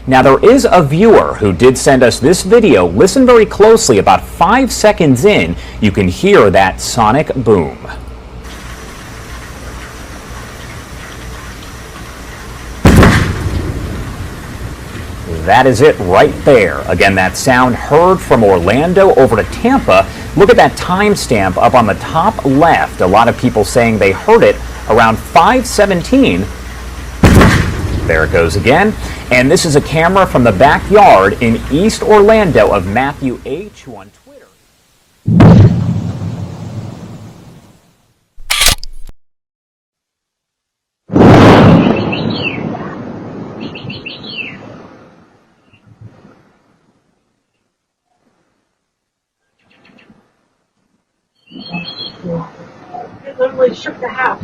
Now there is a viewer who did send us this video. Listen very closely. About 5 seconds in, you can hear that sonic boom. That is it right there. Again, that sound heard from Orlando over to Tampa. Look at that timestamp up on the top left. A lot of people saying they heard it around 5:17. There it goes again. And this is a camera from the backyard in East Orlando of Matthew H., who on Twitter. It literally shook the house.